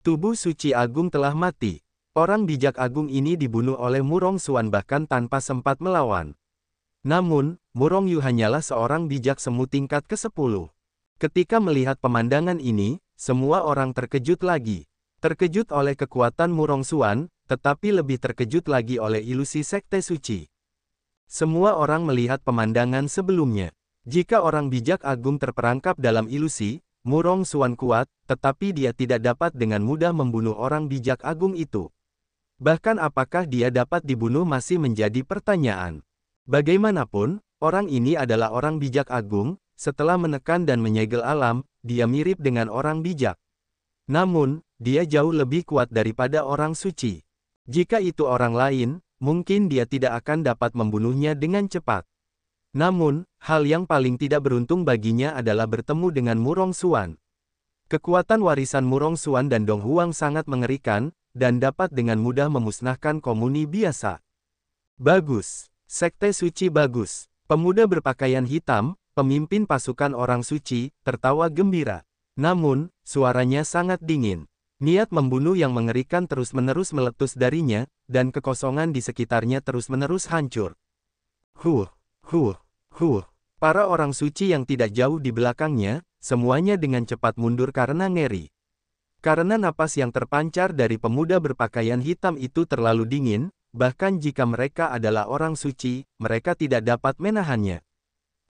Tubuh suci agung telah mati. Orang bijak agung ini dibunuh oleh Murong Xuan bahkan tanpa sempat melawan. Namun, Murong Yu hanyalah seorang bijak semu tingkat ke-10. Ketika melihat pemandangan ini, semua orang terkejut lagi. Terkejut oleh kekuatan Murong Xuan, tetapi lebih terkejut lagi oleh ilusi sekte suci. Semua orang melihat pemandangan sebelumnya. Jika orang bijak agung terperangkap dalam ilusi, Murong Xuan kuat, tetapi dia tidak dapat dengan mudah membunuh orang bijak agung itu. Bahkan apakah dia dapat dibunuh masih menjadi pertanyaan. Bagaimanapun, orang ini adalah orang bijak agung, setelah menekan dan menyegel alam, dia mirip dengan orang bijak. Namun, dia jauh lebih kuat daripada orang suci. Jika itu orang lain, mungkin dia tidak akan dapat membunuhnya dengan cepat. Namun, hal yang paling tidak beruntung baginya adalah bertemu dengan Murong Xuan. Kekuatan warisan Murong Xuan dan Dong Huang sangat mengerikan, dan dapat dengan mudah memusnahkan komuni biasa. Bagus. Sekte suci bagus. Pemuda berpakaian hitam, pemimpin pasukan orang suci, tertawa gembira. Namun, suaranya sangat dingin. Niat membunuh yang mengerikan terus-menerus meletus darinya, dan kekosongan di sekitarnya terus-menerus hancur. Para orang suci yang tidak jauh di belakangnya, semuanya dengan cepat mundur karena ngeri. Karena napas yang terpancar dari pemuda berpakaian hitam itu terlalu dingin, bahkan jika mereka adalah orang suci, mereka tidak dapat menahannya.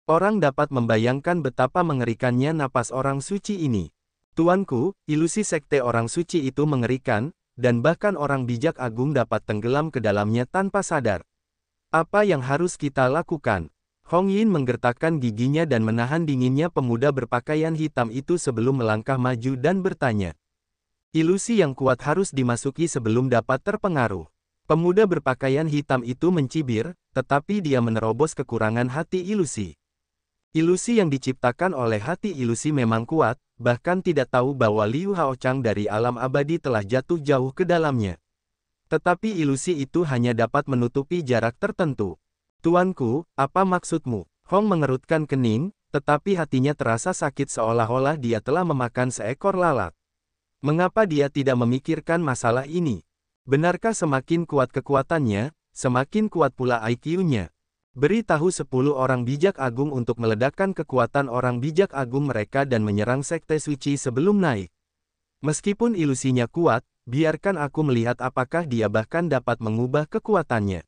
Orang dapat membayangkan betapa mengerikannya napas orang suci ini. Tuanku, ilusi sekte orang suci itu mengerikan, dan bahkan orang bijak agung dapat tenggelam ke dalamnya tanpa sadar. Apa yang harus kita lakukan? Hong Yin menggertakkan giginya dan menahan dinginnya pemuda berpakaian hitam itu sebelum melangkah maju dan bertanya. Ilusi yang kuat harus dimasuki sebelum dapat terpengaruh. Pemuda berpakaian hitam itu mencibir, tetapi dia menerobos kekurangan hati ilusi. Ilusi yang diciptakan oleh hati ilusi memang kuat, bahkan tidak tahu bahwa Liu Haochang dari alam abadi telah jatuh jauh ke dalamnya. Tetapi ilusi itu hanya dapat menutupi jarak tertentu. Tuanku, apa maksudmu? Hong mengerutkan kening, tetapi hatinya terasa sakit seolah-olah dia telah memakan seekor lalat. Mengapa dia tidak memikirkan masalah ini? Benarkah semakin kuat kekuatannya, semakin kuat pula IQ-nya? Beritahu 10 orang bijak agung untuk meledakkan kekuatan orang bijak agung mereka dan menyerang sekte suci sebelum naik. Meskipun ilusinya kuat, biarkan aku melihat apakah dia bahkan dapat mengubah kekuatannya.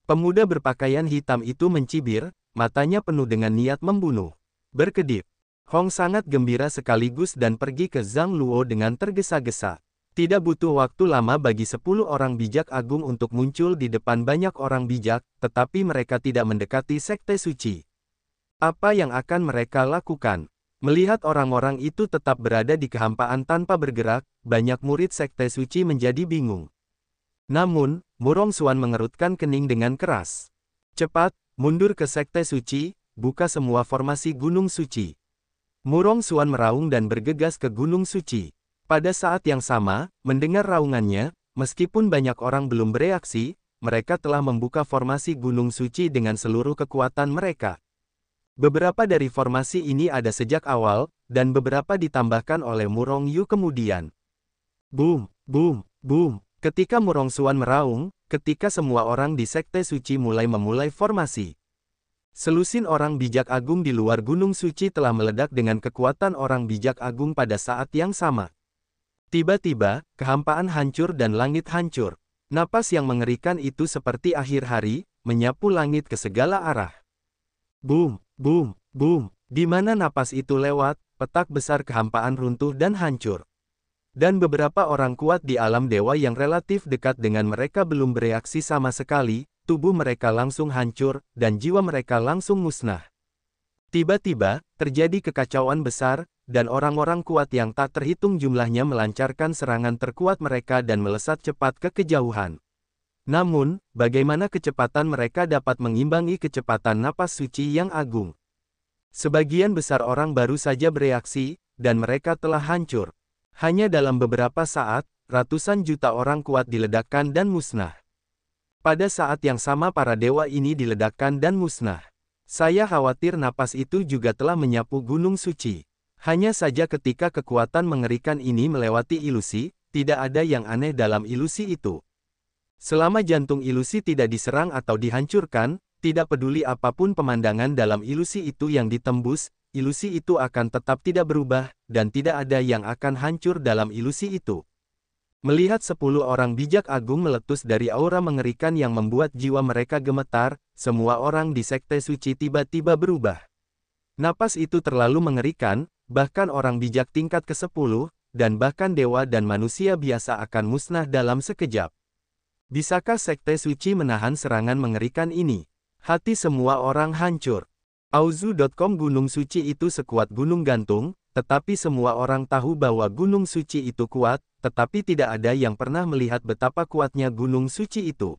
Pemuda berpakaian hitam itu mencibir, matanya penuh dengan niat membunuh. Berkedip. Hong sangat gembira sekaligus dan pergi ke Zhang Luo dengan tergesa-gesa. Tidak butuh waktu lama bagi 10 orang bijak agung untuk muncul di depan banyak orang bijak, tetapi mereka tidak mendekati sekte suci. Apa yang akan mereka lakukan? Melihat orang-orang itu tetap berada di kehampaan tanpa bergerak, banyak murid sekte suci menjadi bingung. Namun, Murong Xuan mengerutkan kening dengan keras. Cepat, mundur ke sekte suci, buka semua formasi gunung suci. Murong Xuan meraung dan bergegas ke gunung suci. Pada saat yang sama, mendengar raungannya, meskipun banyak orang belum bereaksi, mereka telah membuka formasi gunung suci dengan seluruh kekuatan mereka. Beberapa dari formasi ini ada sejak awal, dan beberapa ditambahkan oleh Murong Yu kemudian. Boom, boom, boom. Ketika Murong Xuan meraung, ketika semua orang di sekte suci memulai formasi. Selusin orang bijak agung di luar gunung suci telah meledak dengan kekuatan orang bijak agung pada saat yang sama. Tiba-tiba, kehampaan hancur dan langit hancur. Napas yang mengerikan itu seperti akhir hari, menyapu langit ke segala arah. Boom, boom, boom. Di mana napas itu lewat, petak besar kehampaan runtuh dan hancur. Dan beberapa orang kuat di alam dewa yang relatif dekat dengan mereka belum bereaksi sama sekali, tubuh mereka langsung hancur, dan jiwa mereka langsung musnah. Tiba-tiba, terjadi kekacauan besar, dan orang-orang kuat yang tak terhitung jumlahnya melancarkan serangan terkuat mereka dan melesat cepat ke kejauhan. Namun, bagaimana kecepatan mereka dapat mengimbangi kecepatan napas suci yang agung? Sebagian besar orang baru saja bereaksi, dan mereka telah hancur. Hanya dalam beberapa saat, ratusan juta orang kuat diledakkan dan musnah. Pada saat yang sama para dewa ini diledakkan dan musnah. Saya khawatir napas itu juga telah menyapu gunung suci. Hanya saja ketika kekuatan mengerikan ini melewati ilusi, tidak ada yang aneh dalam ilusi itu. Selama jantung ilusi tidak diserang atau dihancurkan, tidak peduli apapun pemandangan dalam ilusi itu yang ditembus, ilusi itu akan tetap tidak berubah, dan tidak ada yang akan hancur dalam ilusi itu. Melihat 10 orang bijak agung meletus dari aura mengerikan yang membuat jiwa mereka gemetar, semua orang di sekte suci tiba-tiba berubah. Napas itu terlalu mengerikan, bahkan orang bijak tingkat ke-10, dan bahkan dewa dan manusia biasa akan musnah dalam sekejap. Bisakah sekte suci menahan serangan mengerikan ini? Hati semua orang hancur. Auzu.com Gunung suci itu sekuat gunung gantung, tetapi semua orang tahu bahwa gunung suci itu kuat, tetapi tidak ada yang pernah melihat betapa kuatnya gunung suci itu.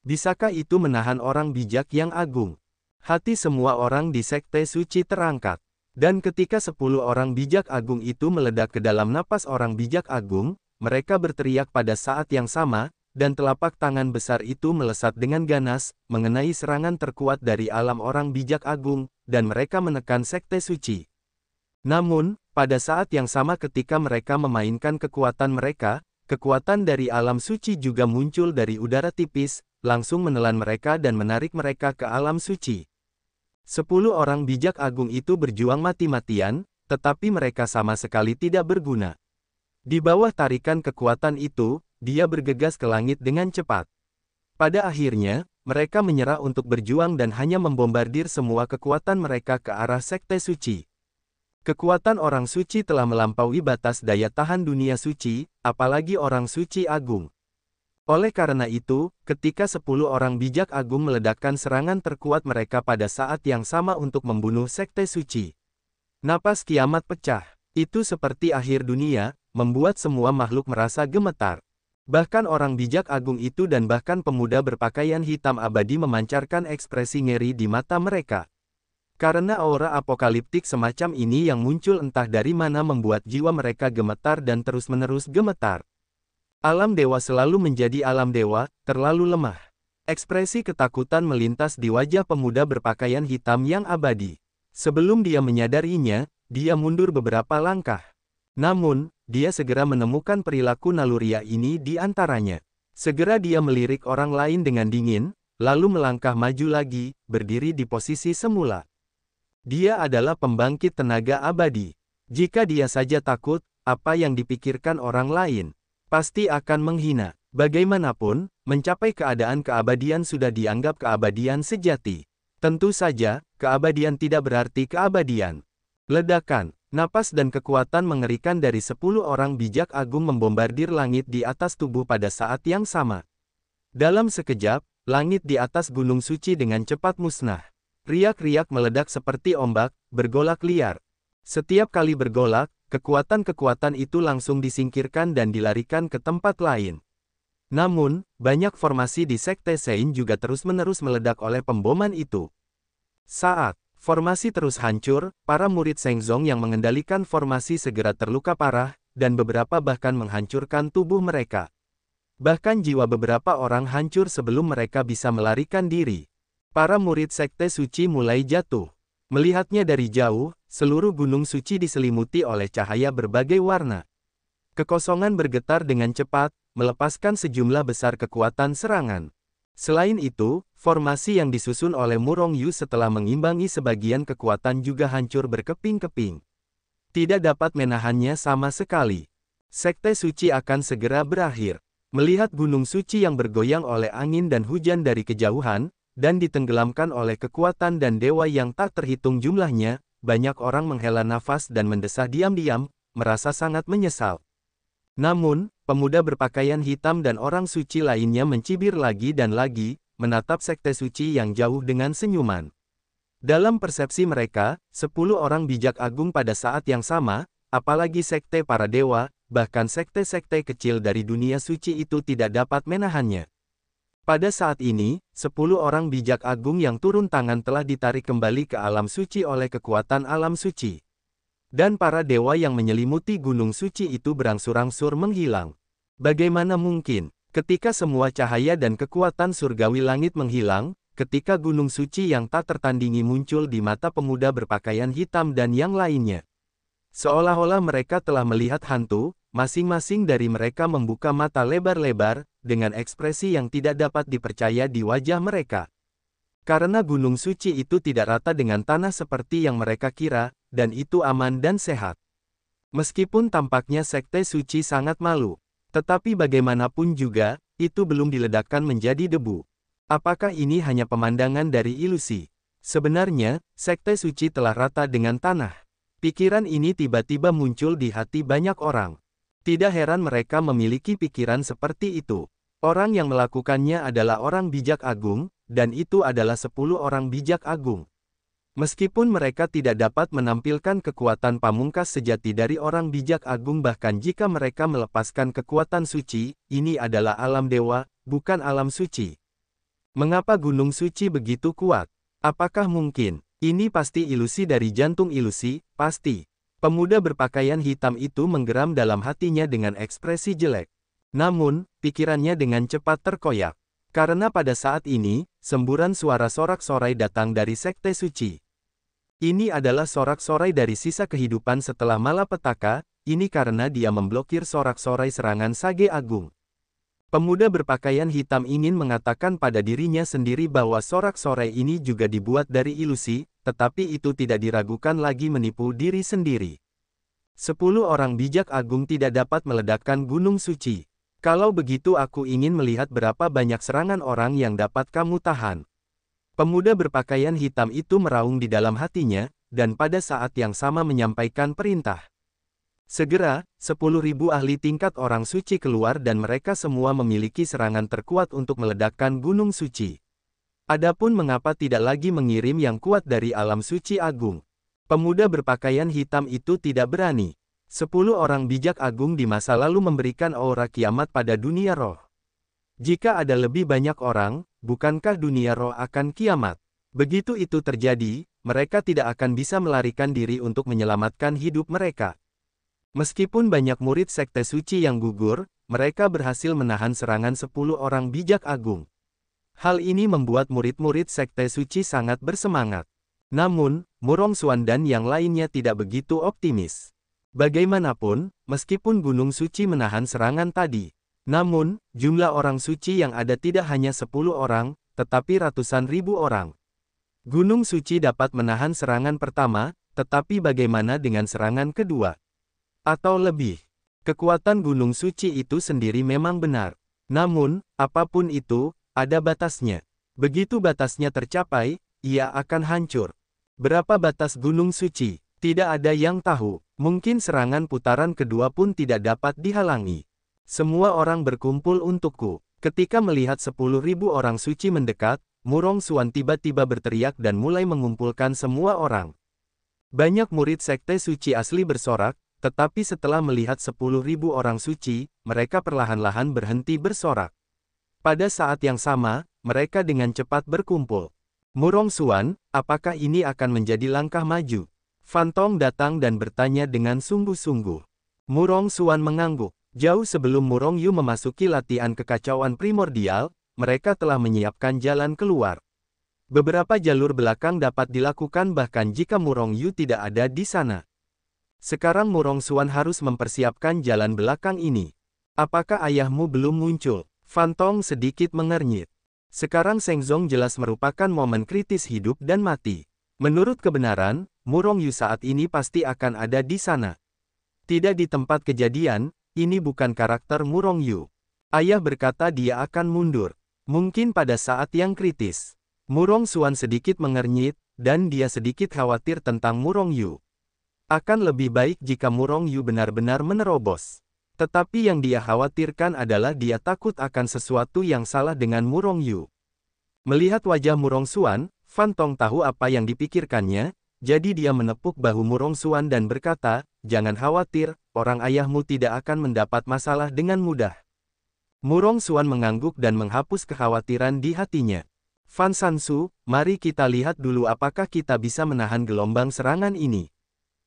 Bisakah itu menahan orang bijak yang agung? Hati semua orang di sekte suci terangkat. Dan ketika 10 orang bijak agung itu meledak ke dalam napas orang bijak agung, mereka berteriak pada saat yang sama, dan telapak tangan besar itu melesat dengan ganas, mengenai serangan terkuat dari alam orang bijak agung, dan mereka menekan sekte suci. Namun, pada saat yang sama ketika mereka memainkan kekuatan mereka, kekuatan dari alam suci juga muncul dari udara tipis, langsung menelan mereka dan menarik mereka ke alam suci. 10 orang bijak agung itu berjuang mati-matian, tetapi mereka sama sekali tidak berguna. Di bawah tarikan kekuatan itu, dia bergegas ke langit dengan cepat. Pada akhirnya, mereka menyerah untuk berjuang dan hanya membombardir semua kekuatan mereka ke arah sekte suci. Kekuatan orang suci telah melampaui batas daya tahan dunia suci, apalagi orang suci agung. Oleh karena itu, ketika 10 orang bijak agung meledakkan serangan terkuat mereka pada saat yang sama untuk membunuh sekte suci. Napas kiamat pecah. Itu seperti akhir dunia, membuat semua makhluk merasa gemetar. Bahkan orang bijak agung itu dan bahkan pemuda berpakaian hitam abadi memancarkan ekspresi ngeri di mata mereka. Karena aura apokaliptik semacam ini yang muncul entah dari mana membuat jiwa mereka gemetar dan terus-menerus gemetar. Alam dewa selalu menjadi alam dewa, terlalu lemah. Ekspresi ketakutan melintas di wajah pemuda berpakaian hitam yang abadi. Sebelum dia menyadarinya, dia mundur beberapa langkah. Namun, dia segera menemukan perilaku naluriah ini di antaranya. Segera dia melirik orang lain dengan dingin, lalu melangkah maju lagi, berdiri di posisi semula. Dia adalah pembangkit tenaga abadi. Jika dia saja takut, apa yang dipikirkan orang lain pasti akan menghina. Bagaimanapun, mencapai keadaan keabadian sudah dianggap keabadian sejati. Tentu saja, keabadian tidak berarti keabadian. Ledakan, napas dan kekuatan mengerikan dari 10 orang bijak agung membombardir langit di atas tubuh pada saat yang sama. Dalam sekejap, langit di atas gunung suci dengan cepat musnah. Riak-riak meledak seperti ombak, bergolak liar. Setiap kali bergolak, kekuatan-kekuatan itu langsung disingkirkan dan dilarikan ke tempat lain. Namun, banyak formasi di Sekte Sein juga terus-menerus meledak oleh pemboman itu. Saat formasi terus hancur, para murid Shengzong yang mengendalikan formasi segera terluka parah, dan beberapa bahkan menghancurkan tubuh mereka. Bahkan jiwa beberapa orang hancur sebelum mereka bisa melarikan diri. Para murid Sekte Suci mulai jatuh. Melihatnya dari jauh, seluruh gunung suci diselimuti oleh cahaya berbagai warna. Kekosongan bergetar dengan cepat, melepaskan sejumlah besar kekuatan serangan. Selain itu, formasi yang disusun oleh Murong Yu setelah mengimbangi sebagian kekuatan juga hancur berkeping-keping. Tidak dapat menahannya sama sekali. Sekte suci akan segera berakhir. Melihat gunung suci yang bergoyang oleh angin dan hujan dari kejauhan, dan ditenggelamkan oleh kekuatan dan dewa yang tak terhitung jumlahnya, banyak orang menghela nafas dan mendesah diam-diam, merasa sangat menyesal. Namun, pemuda berpakaian hitam dan orang suci lainnya mencibir lagi dan lagi, menatap sekte suci yang jauh dengan senyuman. Dalam persepsi mereka, 10 orang bijak agung pada saat yang sama, apalagi sekte para dewa, bahkan sekte-sekte kecil dari dunia suci itu tidak dapat menahannya. Pada saat ini, 10 orang bijak agung yang turun tangan telah ditarik kembali ke alam suci oleh kekuatan alam suci. Dan para dewa yang menyelimuti gunung suci itu berangsur-angsur menghilang. Bagaimana mungkin, ketika semua cahaya dan kekuatan surgawi langit menghilang, ketika gunung suci yang tak tertandingi muncul di mata pemuda berpakaian hitam dan yang lainnya. Seolah-olah mereka telah melihat hantu, masing-masing dari mereka membuka mata lebar-lebar, dengan ekspresi yang tidak dapat dipercaya di wajah mereka. Karena gunung suci itu tidak rata dengan tanah seperti yang mereka kira, dan itu aman dan sehat. Meskipun tampaknya sekte suci sangat malu, tetapi bagaimanapun juga, itu belum diledakkan menjadi debu. Apakah ini hanya pemandangan dari ilusi? Sebenarnya, sekte suci telah rata dengan tanah. Pikiran ini tiba-tiba muncul di hati banyak orang. Tidak heran mereka memiliki pikiran seperti itu. Orang yang melakukannya adalah orang bijak agung, dan itu adalah 10 orang bijak agung. Meskipun mereka tidak dapat menampilkan kekuatan pamungkas sejati dari orang bijak agung bahkan jika mereka melepaskan kekuatan suci, ini adalah alam dewa, bukan alam suci. Mengapa gunung suci begitu kuat? Apakah mungkin? Ini pasti ilusi dari jantung ilusi, pasti. Pemuda berpakaian hitam itu menggeram dalam hatinya dengan ekspresi jelek. Namun, pikirannya dengan cepat terkoyak. Karena pada saat ini, semburan suara sorak-sorai datang dari sekte suci. Ini adalah sorak-sorai dari sisa kehidupan setelah malapetaka, ini karena dia memblokir sorak-sorai serangan Sage Agung. Pemuda berpakaian hitam ingin mengatakan pada dirinya sendiri bahwa sorak-sorai ini juga dibuat dari ilusi, tetapi itu tidak diragukan lagi menipu diri sendiri. 10 orang bijak agung tidak dapat meledakkan gunung suci. Kalau begitu aku ingin melihat berapa banyak serangan orang yang dapat kamu tahan. Pemuda berpakaian hitam itu meraung di dalam hatinya, dan pada saat yang sama menyampaikan perintah. Segera, 10.000 ahli tingkat orang suci keluar dan mereka semua memiliki serangan terkuat untuk meledakkan gunung suci. Adapun mengapa tidak lagi mengirim yang kuat dari alam suci agung? Pemuda berpakaian hitam itu tidak berani. 10 orang bijak agung di masa lalu memberikan aura kiamat pada dunia roh. Jika ada lebih banyak orang, bukankah dunia roh akan kiamat? Begitu itu terjadi, mereka tidak akan bisa melarikan diri untuk menyelamatkan hidup mereka. Meskipun banyak murid sekte suci yang gugur, mereka berhasil menahan serangan 10 orang bijak agung. Hal ini membuat murid-murid sekte suci sangat bersemangat. Namun, Murong Xuan dan yang lainnya tidak begitu optimis. Bagaimanapun, meskipun gunung suci menahan serangan tadi, namun, jumlah orang suci yang ada tidak hanya 10 orang, tetapi ratusan ribu orang. Gunung suci dapat menahan serangan pertama, tetapi bagaimana dengan serangan kedua? Atau lebih, kekuatan gunung suci itu sendiri memang benar. Namun, apapun itu, ada batasnya. Begitu batasnya tercapai, ia akan hancur. Berapa batas gunung suci? Tidak ada yang tahu. Mungkin serangan putaran kedua pun tidak dapat dihalangi. Semua orang berkumpul untukku. Ketika melihat 10.000 orang suci mendekat, Murong Xuan tiba-tiba berteriak dan mulai mengumpulkan semua orang. Banyak murid sekte suci asli bersorak, tetapi setelah melihat 10.000 orang suci, mereka perlahan-lahan berhenti bersorak. Pada saat yang sama, mereka dengan cepat berkumpul. Murong Xuan, apakah ini akan menjadi langkah maju? Fan Tong datang dan bertanya dengan sungguh-sungguh. Murong Xuan mengangguk. Jauh sebelum Murong Yu memasuki latihan kekacauan primordial, mereka telah menyiapkan jalan keluar. Beberapa jalur belakang dapat dilakukan bahkan jika Murong Yu tidak ada di sana. Sekarang Murong Xuan harus mempersiapkan jalan belakang ini. Apakah ayahmu belum muncul? Fan Tong sedikit mengernyit. Sekarang Seng Zong jelas merupakan momen kritis hidup dan mati. Menurut kebenaran, Murong Yu saat ini pasti akan ada di sana. Tidak di tempat kejadian. Ini bukan karakter Murong Yu. Ayah berkata dia akan mundur. Mungkin pada saat yang kritis. Murong Xuan sedikit mengernyit, dan dia sedikit khawatir tentang Murong Yu. Akan lebih baik jika Murong Yu benar-benar menerobos. Tetapi yang dia khawatirkan adalah dia takut akan sesuatu yang salah dengan Murong Yu. Melihat wajah Murong Xuan, Fan Tong tahu apa yang dipikirkannya, jadi dia menepuk bahu Murong Xuan dan berkata, "Jangan khawatir, orang ayahmu tidak akan mendapat masalah dengan mudah." Murong Xuan mengangguk dan menghapus kekhawatiran di hatinya. Fan Sansu, mari kita lihat dulu apakah kita bisa menahan gelombang serangan ini.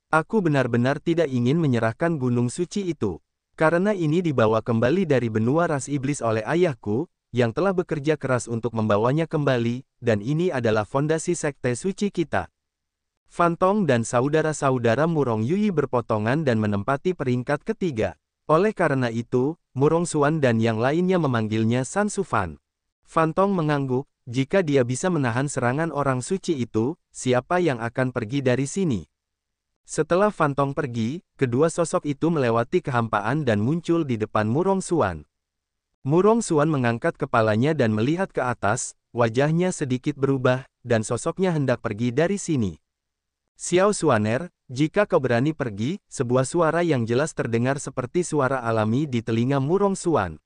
Aku benar-benar tidak ingin menyerahkan gunung suci itu. Karena ini dibawa kembali dari benua ras iblis oleh ayahku, yang telah bekerja keras untuk membawanya kembali, dan ini adalah fondasi sekte suci kita. Fantong dan saudara-saudara Murong Yui berpotongan dan menempati peringkat ketiga. Oleh karena itu, Murong Xuan dan yang lainnya memanggilnya San Sufan. Fantong mengangguk, jika dia bisa menahan serangan orang suci itu, siapa yang akan pergi dari sini? Setelah Fantong pergi, kedua sosok itu melewati kehampaan dan muncul di depan Murong Xuan. Murong Xuan mengangkat kepalanya dan melihat ke atas, wajahnya sedikit berubah, dan sosoknya hendak pergi dari sini. Xiao Xuaner, jika kau berani pergi, sebuah suara yang jelas terdengar seperti suara alami di telinga Murong Xuan.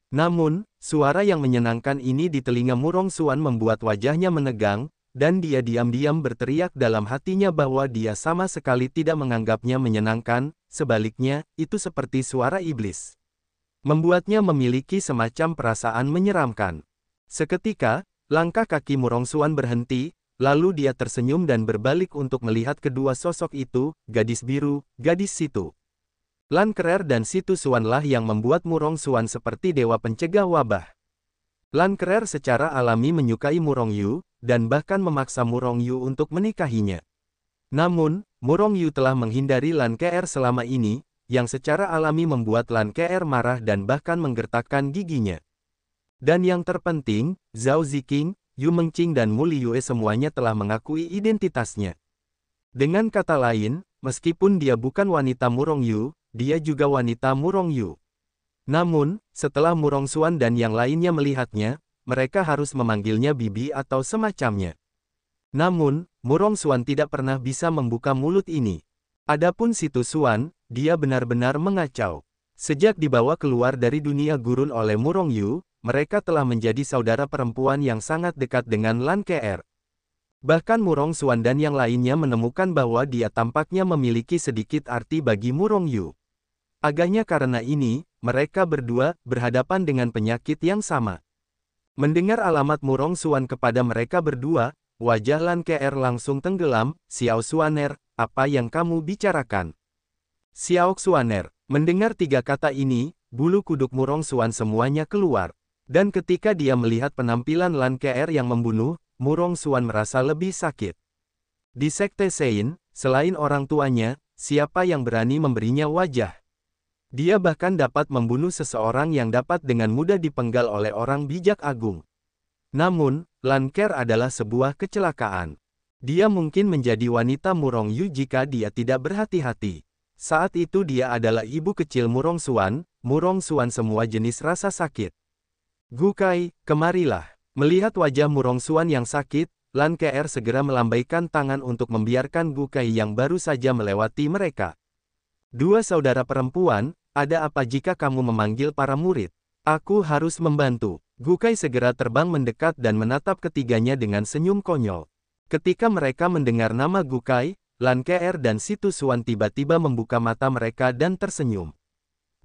Namun, suara yang menyenangkan ini di telinga Murong Xuan membuat wajahnya menegang, dan dia diam-diam berteriak dalam hatinya bahwa dia sama sekali tidak menganggapnya menyenangkan, sebaliknya, itu seperti suara iblis. Membuatnya memiliki semacam perasaan menyeramkan. Seketika, langkah kaki Murong Xuan berhenti, lalu dia tersenyum dan berbalik untuk melihat kedua sosok itu, gadis biru, gadis situ. Lan Kerer dan Situ Xuanlah yang membuat Murong Xuan seperti dewa pencegah wabah. Lan Kerer secara alami menyukai Murong Yu, dan bahkan memaksa Murong Yu untuk menikahinya. Namun, Murong Yu telah menghindari Lan Kerer selama ini, yang secara alami membuat Lan Kerer marah dan bahkan menggertakkan giginya. Dan yang terpenting, Zhao Ziqing, Yu Mengqing dan Mu Liyue semuanya telah mengakui identitasnya. Dengan kata lain, meskipun dia bukan wanita Murong Yu, dia juga wanita Murong Yu. Namun, setelah Murong Xuan dan yang lainnya melihatnya, mereka harus memanggilnya bibi atau semacamnya. Namun, Murong Xuan tidak pernah bisa membuka mulut ini. Adapun Situ Xuan, dia benar-benar mengacau. Sejak dibawa keluar dari dunia gurun oleh Murong Yu, mereka telah menjadi saudara perempuan yang sangat dekat dengan Lan Kerer. Bahkan Murong Xuan dan yang lainnya menemukan bahwa dia tampaknya memiliki sedikit arti bagi Murong Yu. Agaknya karena ini, mereka berdua berhadapan dengan penyakit yang sama. Mendengar alamat Murong Xuan kepada mereka berdua, wajah Lan Kerer langsung tenggelam. Xiao Xuaner, apa yang kamu bicarakan? Xiao Xuaner, mendengar tiga kata ini, bulu kuduk Murong Xuan semuanya keluar. Dan ketika dia melihat penampilan Lan Kerer yang membunuh, Murong Xuan merasa lebih sakit. Di Sekte Sein, selain orang tuanya, siapa yang berani memberinya wajah? Dia bahkan dapat membunuh seseorang yang dapat dengan mudah dipenggal oleh orang bijak agung. Namun, Lan Kerer adalah sebuah kecelakaan. Dia mungkin menjadi wanita Murong Yu jika dia tidak berhati-hati. Saat itu dia adalah ibu kecil Murong Xuan semua jenis rasa sakit. Gukai, kemarilah. Melihat wajah Murong Xuan yang sakit, Lan Kerer segera melambaikan tangan untuk membiarkan Gukai yang baru saja melewati mereka. Dua saudara perempuan, ada apa jika kamu memanggil para murid? Aku harus membantu. Gukai segera terbang mendekat dan menatap ketiganya dengan senyum konyol. Ketika mereka mendengar nama Gukai, Lan Kerer dan Situ Xuan tiba-tiba membuka mata mereka dan tersenyum.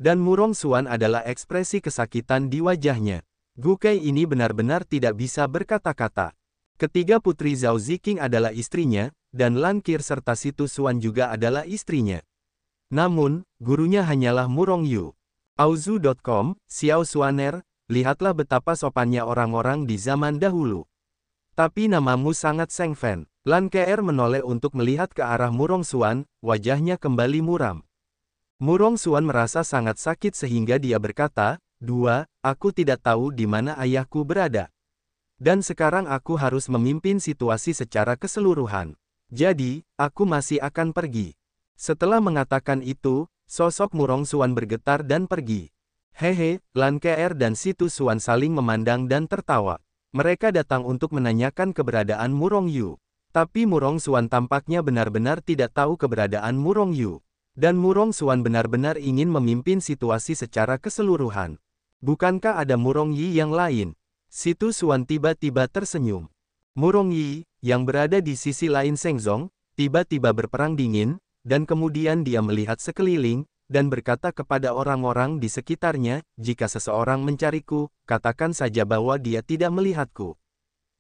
Dan Murong Xuan adalah ekspresi kesakitan di wajahnya. Gukai ini benar-benar tidak bisa berkata-kata. Ketiga putri Zhao Ziqing adalah istrinya, dan Lan Kerer serta Situ Xuan juga adalah istrinya. Namun, gurunya hanyalah Murong Yu. Auzu.com, Xiao Xuaner, lihatlah betapa sopannya orang-orang di zaman dahulu. Tapi namamu sangat Sengfen. Lan Kerer menoleh untuk melihat ke arah Murong Xuan, wajahnya kembali muram. Murong Xuan merasa sangat sakit sehingga dia berkata, aku tidak tahu di mana ayahku berada. Dan sekarang aku harus memimpin situasi secara keseluruhan. Jadi, aku masih akan pergi. Setelah mengatakan itu, sosok Murong Xuan bergetar dan pergi. Hehe, Lan Kerer dan Situ Xuan saling memandang dan tertawa. Mereka datang untuk menanyakan keberadaan Murong Yu. Tapi Murong Xuan tampaknya benar-benar tidak tahu keberadaan Murong Yu. Dan Murong Xuan benar-benar ingin memimpin situasi secara keseluruhan. Bukankah ada Murong Yi yang lain? Situ Xuan tiba-tiba tersenyum. Murong Yi, yang berada di sisi lain Shengzong, tiba-tiba berperang dingin, dan kemudian dia melihat sekeliling, dan berkata kepada orang-orang di sekitarnya, jika seseorang mencariku, katakan saja bahwa dia tidak melihatku.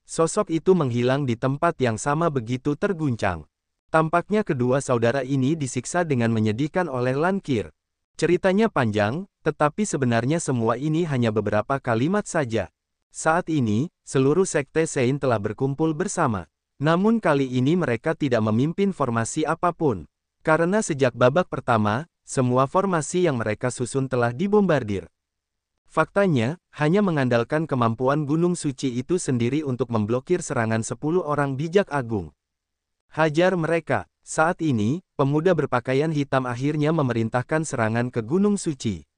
Sosok itu menghilang di tempat yang sama begitu terguncang. Tampaknya kedua saudara ini disiksa dengan menyedihkan oleh Lan Kerer. Ceritanya panjang, tetapi sebenarnya semua ini hanya beberapa kalimat saja. Saat ini, seluruh Sekte Sein telah berkumpul bersama. Namun kali ini mereka tidak memimpin formasi apapun. Karena sejak babak pertama, semua formasi yang mereka susun telah dibombardir. Faktanya, hanya mengandalkan kemampuan Gunung Suci itu sendiri untuk memblokir serangan 10 orang bijak agung. Hajar mereka. Saat ini, pemuda berpakaian hitam akhirnya memerintahkan serangan ke Gunung Suci.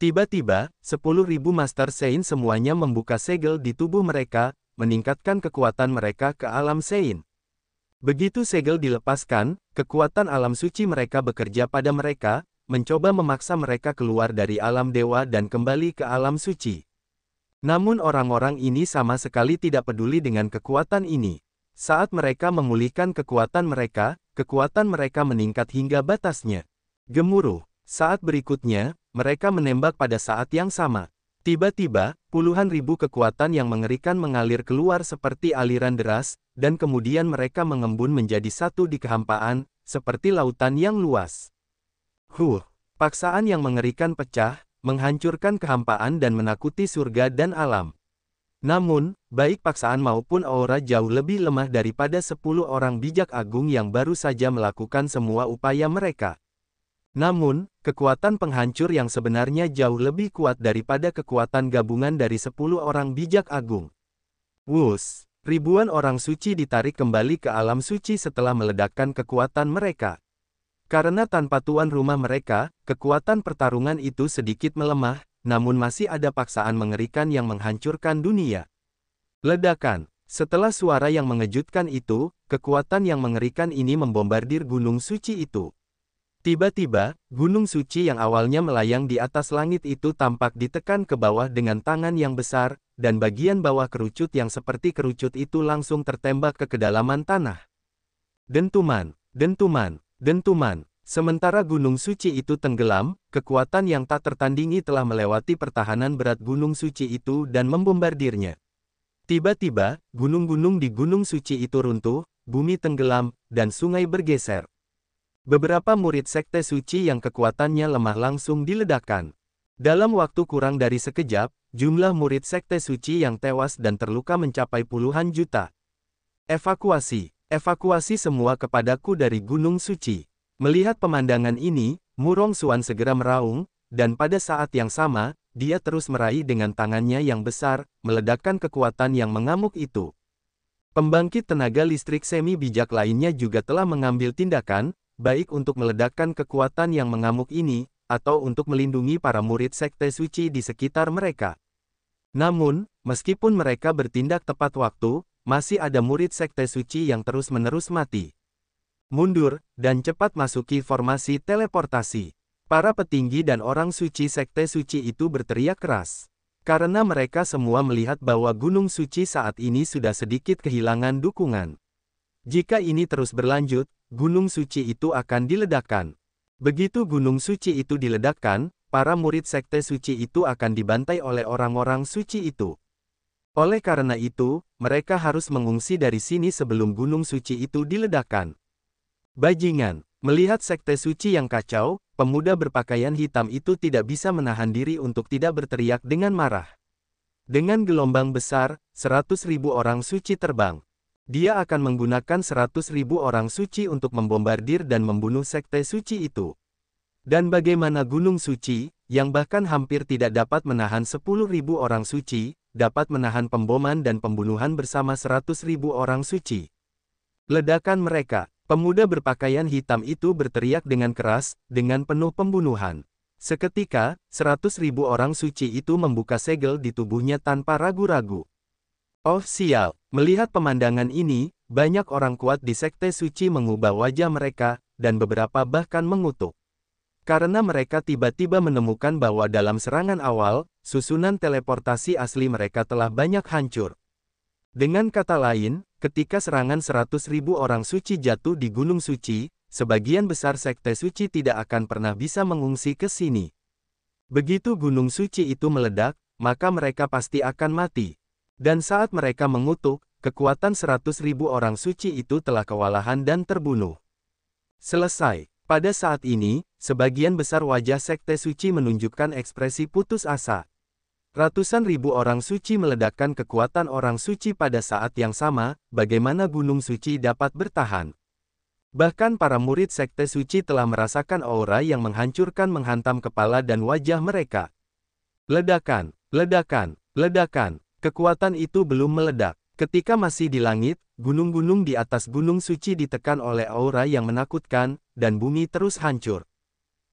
Tiba-tiba, 10.000 Master Sein semuanya membuka segel di tubuh mereka, meningkatkan kekuatan mereka ke alam Sein. Begitu segel dilepaskan, kekuatan alam suci mereka bekerja pada mereka, mencoba memaksa mereka keluar dari alam dewa dan kembali ke alam suci. Namun orang-orang ini sama sekali tidak peduli dengan kekuatan ini. Saat mereka memulihkan kekuatan mereka meningkat hingga batasnya. Gemuruh. Saat berikutnya, mereka menembak pada saat yang sama. Tiba-tiba, puluhan ribu kekuatan yang mengerikan mengalir keluar seperti aliran deras, dan kemudian mereka mengembun menjadi satu di kehampaan, seperti lautan yang luas. Paksaan yang mengerikan pecah, menghancurkan kehampaan dan menakuti surga dan alam. Namun, baik paksaan maupun aura jauh lebih lemah daripada 10 orang bijak agung yang baru saja melakukan semua upaya mereka. Namun, kekuatan penghancur yang sebenarnya jauh lebih kuat daripada kekuatan gabungan dari 10 orang bijak agung. Wus, ribuan orang suci ditarik kembali ke alam suci setelah meledakkan kekuatan mereka. Karena tanpa tuan rumah mereka, kekuatan pertarungan itu sedikit melemah, namun masih ada paksaan mengerikan yang menghancurkan dunia. Ledakan. Setelah suara yang mengejutkan itu, kekuatan yang mengerikan ini membombardir gunung suci itu. Tiba-tiba, gunung suci yang awalnya melayang di atas langit itu tampak ditekan ke bawah dengan tangan yang besar, dan bagian bawah kerucut yang seperti kerucut itu langsung tertembak ke kedalaman tanah. Dentuman, dentuman, dentuman. Sementara gunung suci itu tenggelam, kekuatan yang tak tertandingi telah melewati pertahanan berat gunung suci itu dan membombardirnya. Tiba-tiba, gunung-gunung di gunung suci itu runtuh, bumi tenggelam, dan sungai bergeser. Beberapa murid sekte suci yang kekuatannya lemah langsung diledakkan. Dalam waktu kurang dari sekejap, jumlah murid sekte suci yang tewas dan terluka mencapai puluhan juta. Evakuasi. Evakuasi semua kepadaku dari gunung suci. Melihat pemandangan ini, Murong Xuan segera meraung, dan pada saat yang sama, dia terus meraih dengan tangannya yang besar, meledakkan kekuatan yang mengamuk itu. Pembangkit tenaga listrik semi bijak lainnya juga telah mengambil tindakan, baik untuk meledakkan kekuatan yang mengamuk ini, atau untuk melindungi para murid sekte suci di sekitar mereka. Namun, meskipun mereka bertindak tepat waktu, masih ada murid sekte suci yang terus-menerus mati. Mundur, dan cepat masuki formasi teleportasi. Para petinggi dan orang suci sekte suci itu berteriak keras. Karena mereka semua melihat bahwa gunung suci saat ini sudah sedikit kehilangan dukungan. Jika ini terus berlanjut, gunung suci itu akan diledakkan. Begitu gunung suci itu diledakkan, para murid sekte suci itu akan dibantai oleh orang-orang suci itu. Oleh karena itu, mereka harus mengungsi dari sini sebelum gunung suci itu diledakkan. Bajingan, melihat sekte suci yang kacau, pemuda berpakaian hitam itu tidak bisa menahan diri untuk tidak berteriak dengan marah. Dengan gelombang besar, 100.000 orang suci terbang. Dia akan menggunakan 100.000 orang suci untuk membombardir dan membunuh sekte suci itu. Dan bagaimana gunung suci, yang bahkan hampir tidak dapat menahan 10.000 orang suci, dapat menahan pemboman dan pembunuhan bersama 100.000 orang suci. Ledakan mereka, pemuda berpakaian hitam itu berteriak dengan keras, dengan penuh pembunuhan. Seketika, 100.000 orang suci itu membuka segel di tubuhnya tanpa ragu-ragu. Oh sial, melihat pemandangan ini, banyak orang kuat di sekte suci mengubah wajah mereka, dan beberapa bahkan mengutuk. Karena mereka tiba-tiba menemukan bahwa dalam serangan awal, susunan teleportasi asli mereka telah banyak hancur. Dengan kata lain, ketika serangan 100.000 orang suci jatuh di Gunung Suci, sebagian besar sekte suci tidak akan pernah bisa mengungsi ke sini. Begitu Gunung Suci itu meledak, maka mereka pasti akan mati. Dan saat mereka mengutuk, kekuatan 100.000 orang suci itu telah kewalahan dan terbunuh. Selesai. Pada saat ini, sebagian besar wajah sekte suci menunjukkan ekspresi putus asa. Ratusan ribu orang suci meledakkan kekuatan orang suci pada saat yang sama, bagaimana gunung suci dapat bertahan. Bahkan para murid sekte suci telah merasakan aura yang menghantam kepala dan wajah mereka. Ledakan, ledakan, ledakan. Kekuatan itu belum meledak. Ketika masih di langit, gunung-gunung di atas gunung suci ditekan oleh aura yang menakutkan, dan bumi terus hancur.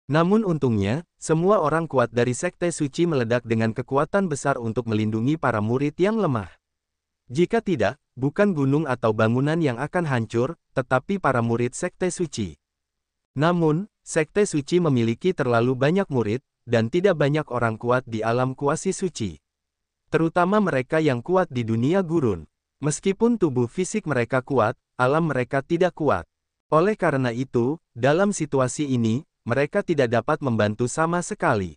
Namun untungnya, semua orang kuat dari sekte suci meledak dengan kekuatan besar untuk melindungi para murid yang lemah. Jika tidak, bukan gunung atau bangunan yang akan hancur, tetapi para murid sekte suci. Namun, sekte suci memiliki terlalu banyak murid, dan tidak banyak orang kuat di alam kuasi suci. Terutama mereka yang kuat di dunia gurun. Meskipun tubuh fisik mereka kuat, alam mereka tidak kuat. Oleh karena itu, dalam situasi ini, mereka tidak dapat membantu sama sekali.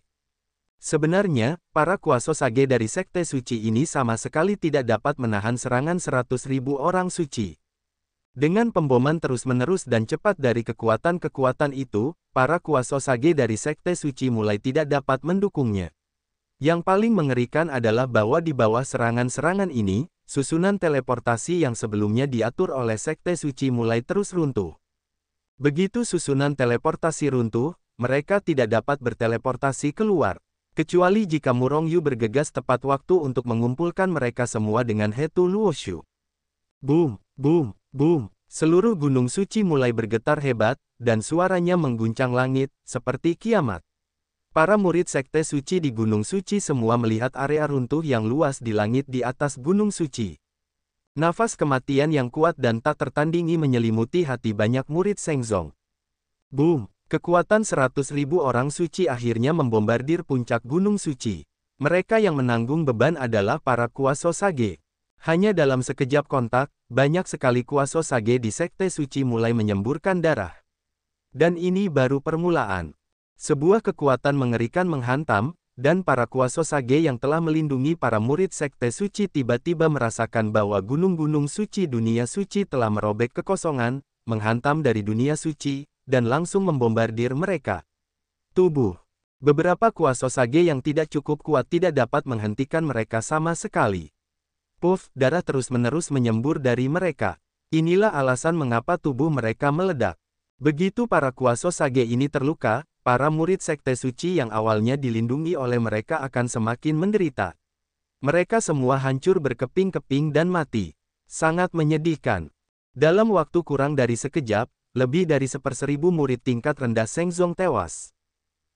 Sebenarnya, para kuasa sage dari sekte suci ini sama sekali tidak dapat menahan serangan 100.000 orang suci. Dengan pemboman terus-menerus dan cepat dari kekuatan-kekuatan itu, para kuasa sage dari sekte suci mulai tidak dapat mendukungnya. Yang paling mengerikan adalah bahwa di bawah serangan-serangan ini, susunan teleportasi yang sebelumnya diatur oleh sekte suci mulai terus runtuh. Begitu susunan teleportasi runtuh, mereka tidak dapat berteleportasi keluar. Kecuali jika Murong Yu bergegas tepat waktu untuk mengumpulkan mereka semua dengan Hetu Luoshu. Boom, boom, boom. Seluruh gunung suci mulai bergetar hebat, dan suaranya mengguncang langit, seperti kiamat. Para murid sekte suci di gunung suci semua melihat area runtuh yang luas di langit di atas gunung suci. Nafas kematian yang kuat dan tak tertandingi menyelimuti hati banyak murid Shengzong. Boom! Kekuatan 100.000 orang suci akhirnya membombardir puncak gunung suci. Mereka yang menanggung beban adalah para kuasa sage. Hanya dalam sekejap kontak, banyak sekali kuasa sage di sekte suci mulai menyemburkan darah. Dan ini baru permulaan. Sebuah kekuatan mengerikan menghantam, dan para kuasa sage yang telah melindungi para murid sekte suci tiba-tiba merasakan bahwa gunung-gunung suci dunia suci telah merobek kekosongan, menghantam dari dunia suci, dan langsung membombardir mereka. Tubuh. Beberapa kuasa sage yang tidak cukup kuat tidak dapat menghentikan mereka sama sekali. Puff, darah terus-menerus menyembur dari mereka. Inilah alasan mengapa tubuh mereka meledak. Begitu para kuasa sage ini terluka, para murid sekte suci yang awalnya dilindungi oleh mereka akan semakin menderita. Mereka semua hancur berkeping-keping dan mati. Sangat menyedihkan. Dalam waktu kurang dari sekejap, lebih dari 1/1000 murid tingkat rendah Shengzong tewas.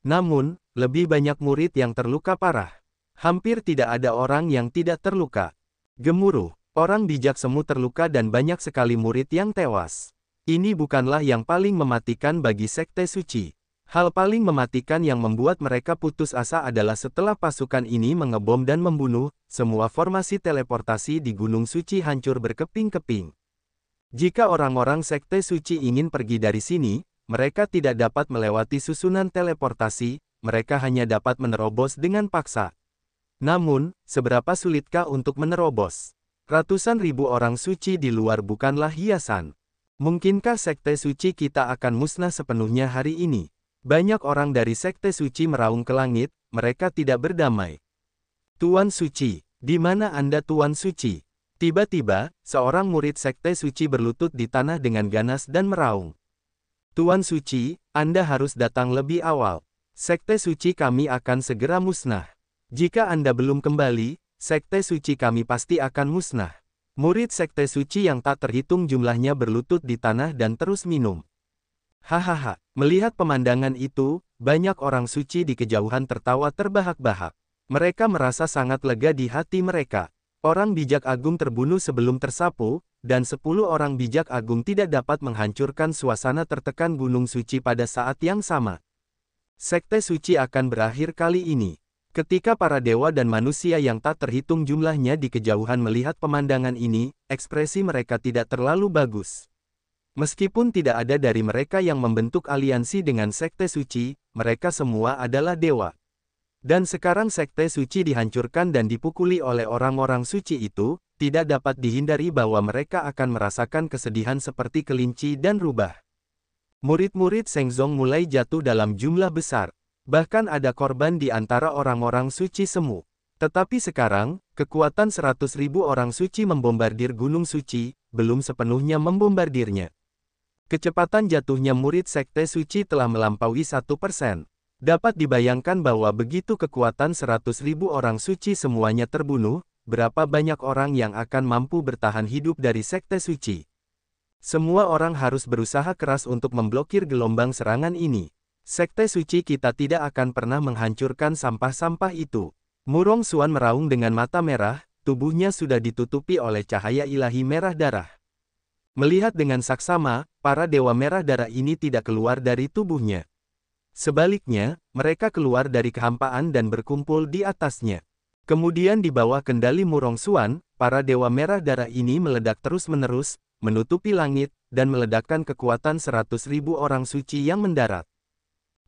Namun, lebih banyak murid yang terluka parah. Hampir tidak ada orang yang tidak terluka. Gemuruh, orang bijak semu terluka dan banyak sekali murid yang tewas. Ini bukanlah yang paling mematikan bagi sekte suci. Hal paling mematikan yang membuat mereka putus asa adalah setelah pasukan ini mengebom dan membunuh, semua formasi teleportasi di Gunung Suci hancur berkeping-keping. Jika orang-orang sekte suci ingin pergi dari sini, mereka tidak dapat melewati susunan teleportasi, mereka hanya dapat menerobos dengan paksa. Namun, seberapa sulitkah untuk menerobos? Ratusan ribu orang suci di luar bukanlah hiasan. Mungkinkah sekte suci kita akan musnah sepenuhnya hari ini? Banyak orang dari sekte suci meraung ke langit, mereka tidak berdamai. Tuan Suci, di mana Anda Tuan Suci? Tiba-tiba, seorang murid sekte suci berlutut di tanah dengan ganas dan meraung. Tuan Suci, Anda harus datang lebih awal. Sekte suci kami akan segera musnah. Jika Anda belum kembali, sekte suci kami pasti akan musnah. Murid sekte suci yang tak terhitung jumlahnya berlutut di tanah dan terus minum. Hahaha, melihat pemandangan itu, banyak orang suci di kejauhan tertawa terbahak-bahak. Mereka merasa sangat lega di hati mereka. Orang bijak agung terbunuh sebelum tersapu, dan 10 orang bijak agung tidak dapat menghancurkan suasana tertekan Gunung Suci pada saat yang sama. Sekte suci akan berakhir kali ini. Ketika para dewa dan manusia yang tak terhitung jumlahnya di kejauhan melihat pemandangan ini, ekspresi mereka tidak terlalu bagus. Meskipun tidak ada dari mereka yang membentuk aliansi dengan sekte suci, mereka semua adalah dewa. Dan sekarang sekte suci dihancurkan dan dipukuli oleh orang-orang suci itu, tidak dapat dihindari bahwa mereka akan merasakan kesedihan seperti kelinci dan rubah. Murid-murid Shengzong mulai jatuh dalam jumlah besar. Bahkan ada korban di antara orang-orang suci semu. Tetapi sekarang, kekuatan 100.000 orang suci membombardir Gunung Suci, belum sepenuhnya membombardirnya. Kecepatan jatuhnya murid Sekte Suci telah melampaui 1%. Dapat dibayangkan bahwa begitu kekuatan 100.000 orang suci semuanya terbunuh, berapa banyak orang yang akan mampu bertahan hidup dari Sekte Suci. Semua orang harus berusaha keras untuk memblokir gelombang serangan ini. Sekte Suci kita tidak akan pernah menghancurkan sampah-sampah itu. Murong Xuan meraung dengan mata merah, tubuhnya sudah ditutupi oleh cahaya ilahi merah darah. Melihat dengan saksama, para dewa merah darah ini tidak keluar dari tubuhnya. Sebaliknya, mereka keluar dari kehampaan dan berkumpul di atasnya. Kemudian di bawah kendali Murong Xuan, para dewa merah darah ini meledak terus-menerus, menutupi langit, dan meledakkan kekuatan 100.000 orang suci yang mendarat.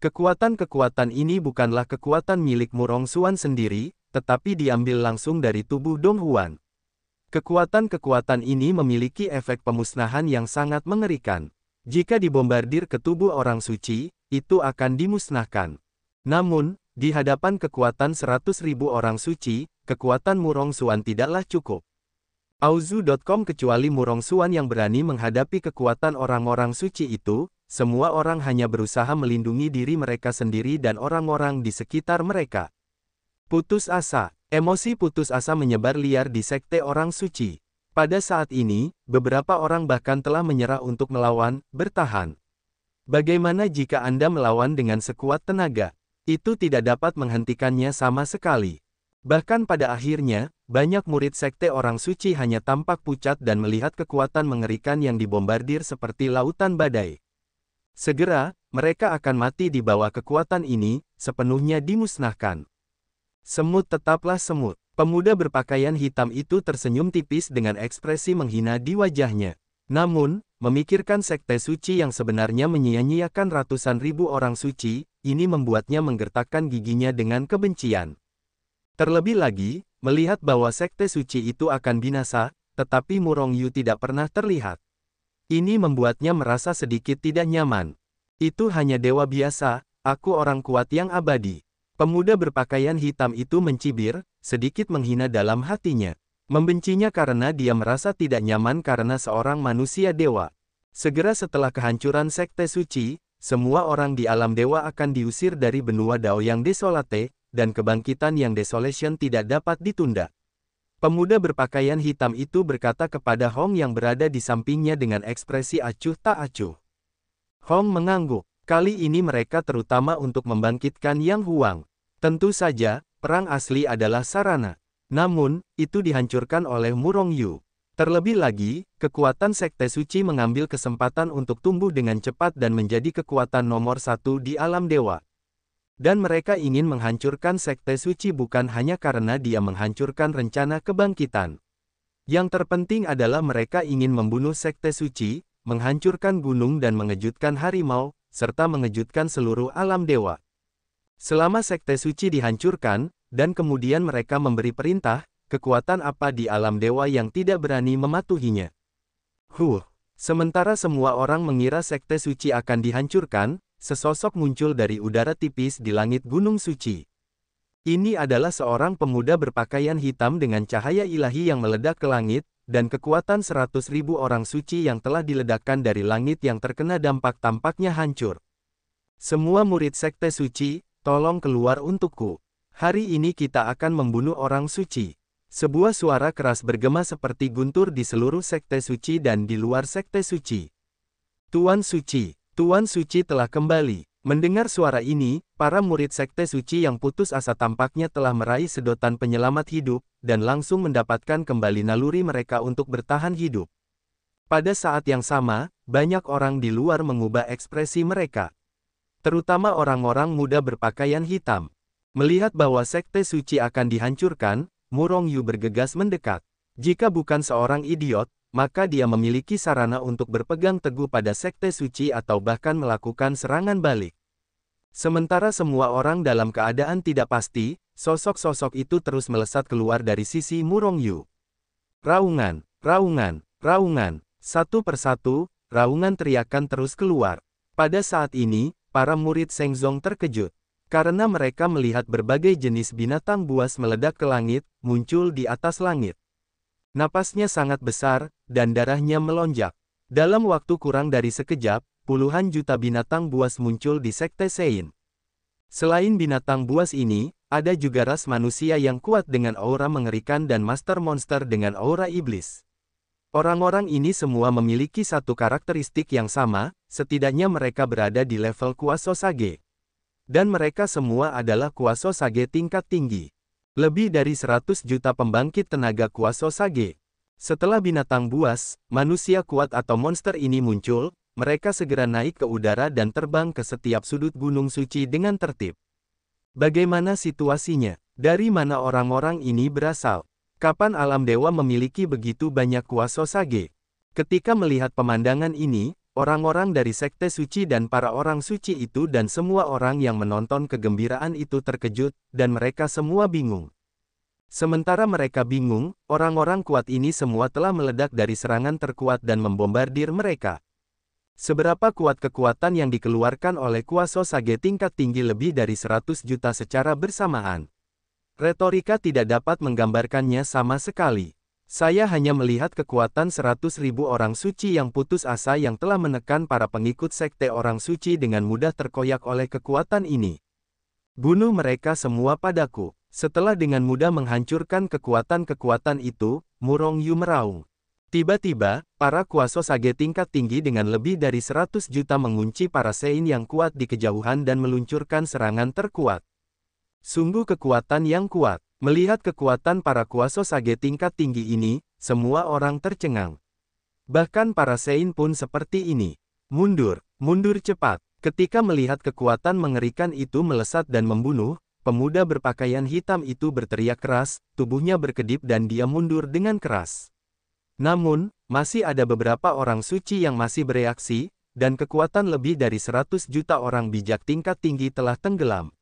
Kekuatan-kekuatan ini bukanlah kekuatan milik Murong Xuan sendiri, tetapi diambil langsung dari tubuh Dong Huan. Kekuatan-kekuatan ini memiliki efek pemusnahan yang sangat mengerikan. Jika dibombardir ke tubuh orang suci, itu akan dimusnahkan. Namun, di hadapan kekuatan 100.000 orang suci, kekuatan Murong Xuan tidaklah cukup. Auzu.com kecuali Murong Xuan yang berani menghadapi kekuatan orang-orang suci itu, semua orang hanya berusaha melindungi diri mereka sendiri dan orang-orang di sekitar mereka. Putus asa. Emosi putus asa menyebar liar di sekte orang suci. Pada saat ini, beberapa orang bahkan telah menyerah untuk melawan, bertahan. Bagaimana jika Anda melawan dengan sekuat tenaga? Itu tidak dapat menghentikannya sama sekali. Bahkan pada akhirnya, banyak murid sekte orang suci hanya tampak pucat dan melihat kekuatan mengerikan yang dibombardir seperti lautan badai. Segera, mereka akan mati di bawah kekuatan ini, sepenuhnya dimusnahkan. Semut tetaplah semut. Pemuda berpakaian hitam itu tersenyum tipis dengan ekspresi menghina di wajahnya. Namun, memikirkan sekte suci yang sebenarnya menyia-nyiakan ratusan ribu orang suci, ini membuatnya menggertakkan giginya dengan kebencian. Terlebih lagi, melihat bahwa sekte suci itu akan binasa, tetapi Murong Yu tidak pernah terlihat. Ini membuatnya merasa sedikit tidak nyaman. Itu hanya dewa biasa, aku orang kuat yang abadi. Pemuda berpakaian hitam itu mencibir, sedikit menghina dalam hatinya. Membencinya karena dia merasa tidak nyaman karena seorang manusia dewa. Segera setelah kehancuran sekte suci, semua orang di alam dewa akan diusir dari benua Dao yang desolate, dan kebangkitan yang desolation tidak dapat ditunda. Pemuda berpakaian hitam itu berkata kepada Hong yang berada di sampingnya dengan ekspresi acuh tak acuh. Hong mengangguk. Kali ini mereka terutama untuk membangkitkan Yang Huang. Tentu saja, perang asli adalah sarana. Namun, itu dihancurkan oleh Murong Yu. Terlebih lagi, kekuatan Sekte Suci mengambil kesempatan untuk tumbuh dengan cepat dan menjadi kekuatan nomor satu di alam dewa. Dan mereka ingin menghancurkan Sekte Suci bukan hanya karena dia menghancurkan rencana kebangkitan. Yang terpenting adalah mereka ingin membunuh Sekte Suci, menghancurkan gunung dan mengejutkan harimau, serta mengejutkan seluruh alam dewa. Selama Sekte Suci dihancurkan, dan kemudian mereka memberi perintah, kekuatan apa di alam dewa yang tidak berani mematuhinya? Sementara semua orang mengira Sekte Suci akan dihancurkan, sesosok muncul dari udara tipis di langit Gunung Suci. Ini adalah seorang pemuda berpakaian hitam dengan cahaya ilahi yang meledak ke langit, dan kekuatan 100.000 orang suci yang telah diledakkan dari langit yang terkena dampak tampaknya hancur. Semua murid Sekte Suci, tolong keluar untukku. Hari ini kita akan membunuh orang suci. Sebuah suara keras bergema seperti guntur di seluruh Sekte Suci dan di luar Sekte Suci. Tuan Suci. Tuan Suci telah kembali. Mendengar suara ini, para murid Sekte Suci yang putus asa tampaknya telah meraih sedotan penyelamat hidup, dan langsung mendapatkan kembali naluri mereka untuk bertahan hidup. Pada saat yang sama, banyak orang di luar mengubah ekspresi mereka. Terutama orang-orang muda berpakaian hitam. Melihat bahwa Sekte Suci akan dihancurkan, Murong Yu bergegas mendekat. Jika bukan seorang idiot, maka dia memiliki sarana untuk berpegang teguh pada Sekte Suci atau bahkan melakukan serangan balik. Sementara semua orang dalam keadaan tidak pasti, sosok-sosok itu terus melesat keluar dari sisi Murong Yu. Raungan, raungan, raungan. Satu persatu, raungan teriakan terus keluar. Pada saat ini, para murid Shengzong terkejut. Karena mereka melihat berbagai jenis binatang buas meledak ke langit, muncul di atas langit. Napasnya sangat besar, dan darahnya melonjak. Dalam waktu kurang dari sekejap, puluhan juta binatang buas muncul di Sekte Sein. Selain binatang buas ini, ada juga ras manusia yang kuat dengan aura mengerikan dan master monster dengan aura iblis. Orang-orang ini semua memiliki satu karakteristik yang sama, setidaknya mereka berada di level Kuaso Sage. Dan mereka semua adalah Kuaso Sage tingkat tinggi. Lebih dari 100 juta pembangkit tenaga Kuaso Sage. Setelah binatang buas, manusia kuat atau monster ini muncul, mereka segera naik ke udara dan terbang ke setiap sudut gunung suci dengan tertib. Bagaimana situasinya? Dari mana orang-orang ini berasal? Kapan alam dewa memiliki begitu banyak Kuaso Sage? Ketika melihat pemandangan ini, orang-orang dari Sekte Suci dan para orang suci itu dan semua orang yang menonton kegembiraan itu terkejut, dan mereka semua bingung. Sementara mereka bingung, orang-orang kuat ini semua telah meledak dari serangan terkuat dan membombardir mereka. Seberapa kuat kekuatan yang dikeluarkan oleh Kuaso Sage tingkat tinggi lebih dari 100 juta secara bersamaan? Retorika tidak dapat menggambarkannya sama sekali. Saya hanya melihat kekuatan 100.000 orang suci yang putus asa yang telah menekan para pengikut sekte orang suci dengan mudah terkoyak oleh kekuatan ini. Bunuh mereka semua padaku. Setelah dengan mudah menghancurkan kekuatan-kekuatan itu, Murong Yu meraung. Tiba-tiba, para Kuaso Sage tingkat tinggi dengan lebih dari 100 juta mengunci para Sein yang kuat di kejauhan dan meluncurkan serangan terkuat. Sungguh kekuatan yang kuat. Melihat kekuatan para Kuaso Sage tingkat tinggi ini, semua orang tercengang. Bahkan para Sein pun seperti ini. Mundur, mundur cepat. Ketika melihat kekuatan mengerikan itu melesat dan membunuh, pemuda berpakaian hitam itu berteriak keras, tubuhnya berkedip dan dia mundur dengan keras. Namun, masih ada beberapa orang suci yang masih bereaksi, dan kekuatan lebih dari 100 juta orang bijak tingkat tinggi telah tenggelam.